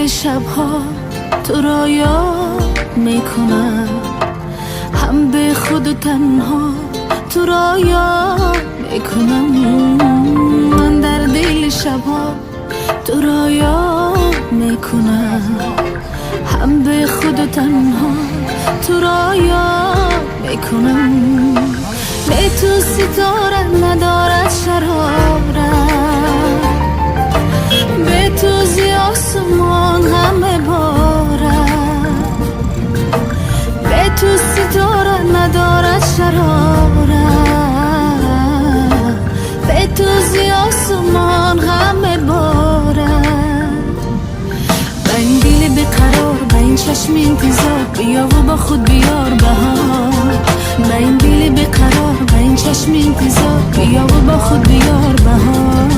شبها تو را یاد میکنم، هم به خود و تنها تو را یاد میکنم. من در دل شبها تو را یاد میکنم، هم به خود و تنها تو را یاد میکنم. به تو ستاره ندارد شرارت، به تو زی آسمان همه بارد. به تو ستاره ندارد شرارت، به تو زی آسمان همه بارد. با این دل بیقرار، با این چشم انتظار، بیا و با خود بیار بهار. با این دل بیقرار، با این چشم انتظار، بیا و با خود بیار بهار.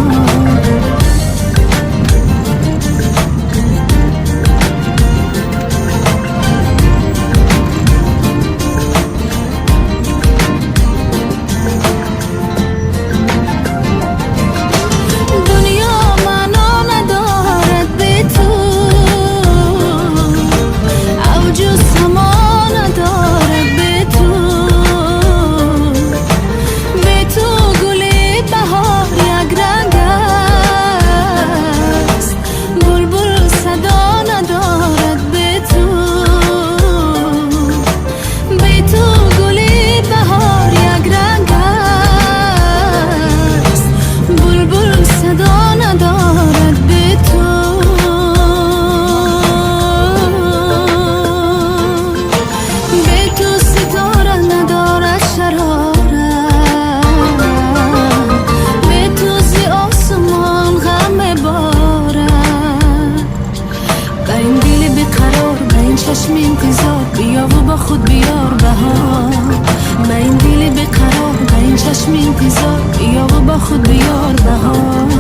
چشم انتظار، بیا و با خود بیار بهار. با این دل بیقرار، با این چشم انتظار، بیا و با خود بیار بهار.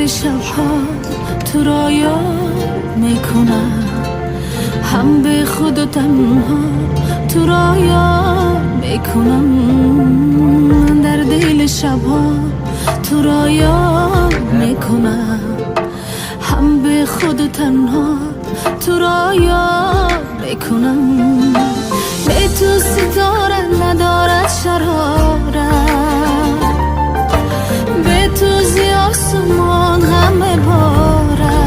شبها تو را یاد میکنم، هم به خود و تنها تو را یاد میکنم. من در دل شبها تو را یاد میکنم، هم به خود و تنها تو را یاد میکنم. به تو ستاره ندارد شرارت، به تو زی آسمان همه بارد.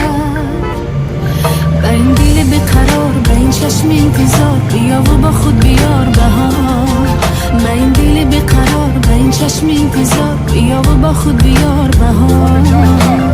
با این دل بیقرار، با این چشم انتظار، بیا و با خود بیار بهار. با این دل بیقرار، با این چشم انتظار، بیا و با خود بیار بهار.